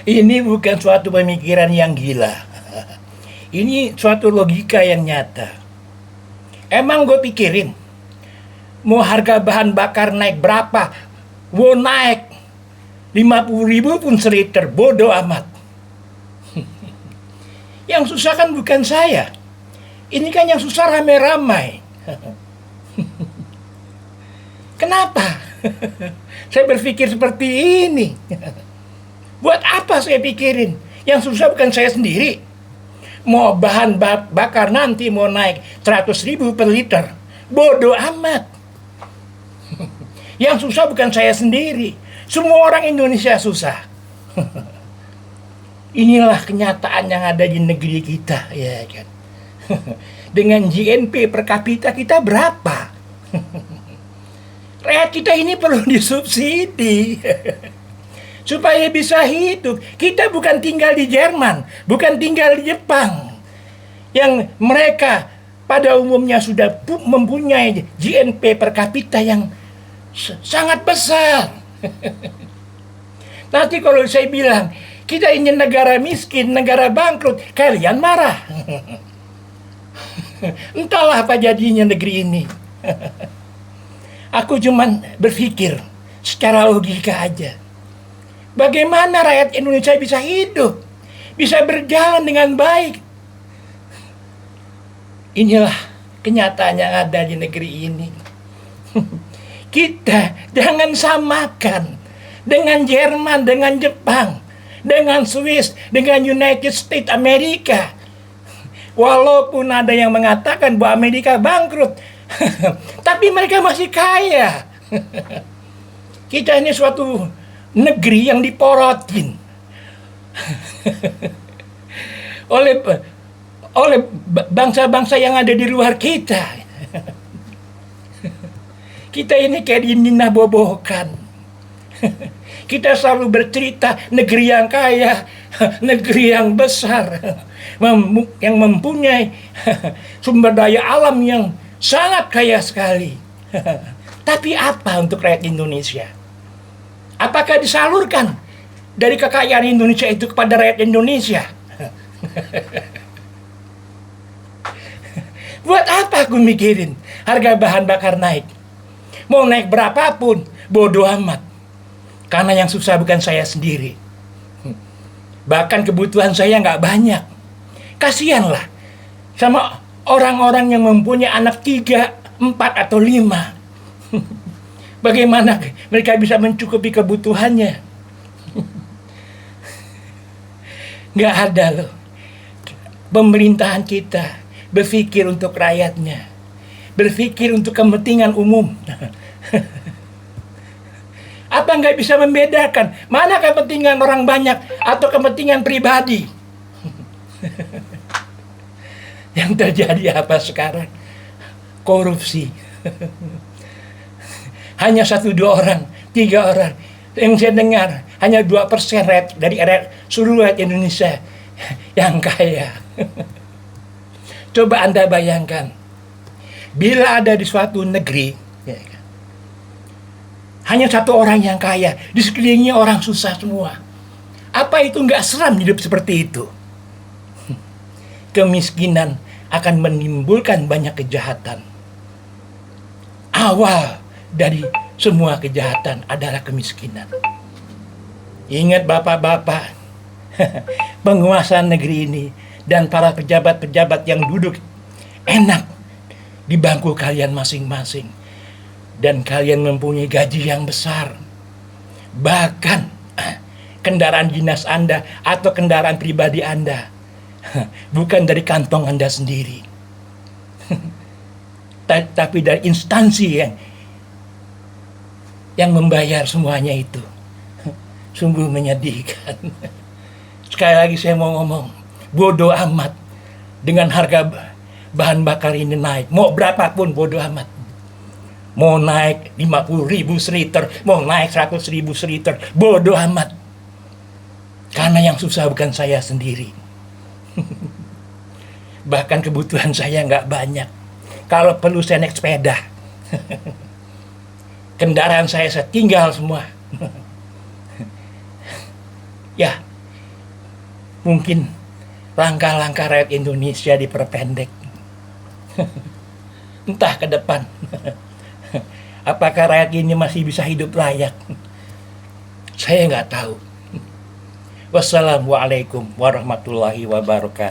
Ini bukan suatu pemikiran yang gila. Ini suatu logika yang nyata. Emang gue pikirin, mau harga bahan bakar naik berapa, mau naik 50.000 pun seliter, bodoh amat. Yang susah kan bukan saya. Ini kan yang susah ramai-ramai. Kenapa? Saya berpikir seperti ini. Buat apa saya pikirin? Yang susah bukan saya sendiri. Mau bahan bakar nanti mau naik 100.000 per liter, bodoh amat. Yang susah bukan saya sendiri. Semua orang Indonesia susah. Inilah kenyataan yang ada di negeri kita, ya kan. Dengan GNP per kapita kita berapa? Rakyat kita ini perlu disubsidi supaya bisa hidup. Kita bukan tinggal di Jerman, bukan tinggal di Jepang, yang mereka pada umumnya sudah mempunyai GNP per kapita yang sangat besar. Nanti kalau saya bilang kita ini negara miskin, negara bangkrut, kalian marah. Entahlah apa jadinya negeri ini. Aku cuman berpikir secara logika aja. Bagaimana rakyat Indonesia bisa hidup, bisa berjalan dengan baik? Inilah kenyataan yang ada di negeri ini. Kita jangan samakan dengan Jerman, dengan Jepang, dengan Swiss, dengan United States Amerika. Walaupun ada yang mengatakan bahwa Amerika bangkrut, tapi mereka masih kaya. Kita ini suatu negeri yang diporotin oleh bangsa-bangsa yang ada di luar kita. Kita ini kayak dininabobohkan. Kita selalu bercerita negeri yang kaya, negeri yang besar, yang mempunyai sumber daya alam yang sangat kaya sekali. Tapi apa untuk rakyat Indonesia? Apakah disalurkan dari kekayaan Indonesia itu kepada rakyat Indonesia? Buat apa aku mikirin harga bahan bakar naik? Mau naik berapapun, bodoh amat. Karena yang susah bukan saya sendiri. Bahkan kebutuhan saya nggak banyak. Kasianlah sama orang-orang yang mempunyai anak 3, 4, atau 5. Bagaimana mereka bisa mencukupi kebutuhannya? Nggak ada loh. Pemerintahan kita berpikir untuk rakyatnya. Berpikir untuk kepentingan umum. Apa nggak bisa membedakan mana kepentingan orang banyak atau kepentingan pribadi? Yang terjadi apa sekarang? Korupsi. Hanya 1, 2 orang, 3 orang. Yang saya dengar hanya 2% dari seluruh rakyat Indonesia yang kaya. Coba Anda bayangkan, bila ada di suatu negeri, ya kan, hanya 1 orang yang kaya, di sekelilingnya orang susah semua. Apa itu nggak seram hidup seperti itu? Kemiskinan akan menimbulkan banyak kejahatan. Awal dari semua kejahatan adalah kemiskinan. Ingat bapak-bapak, penguasa negeri ini dan para pejabat-pejabat yang duduk enak di bangku kalian masing-masing. Dan kalian mempunyai gaji yang besar. Bahkan kendaraan dinas Anda atau kendaraan pribadi Anda bukan dari kantong Anda sendiri. Tapi dari instansi yang membayar semuanya itu. Sungguh menyedihkan. Sekali lagi saya mau ngomong, bodoh amat dengan harga bahan bakar ini naik. Mau berapapun bodoh amat. Mau naik 50.000 seliter, mau naik 100.000 seliter, bodoh amat. Karena yang susah bukan saya sendiri. Bahkan kebutuhan saya nggak banyak. Kalau perlu saya naik sepeda. Kendaraan saya tinggal semua. Ya, mungkin langkah-langkah rakyat Indonesia diperpendek. Entah ke depan apakah rakyat ini masih bisa hidup layak. Saya nggak tahu. Wassalamualaikum warahmatullahi wabarakatuh.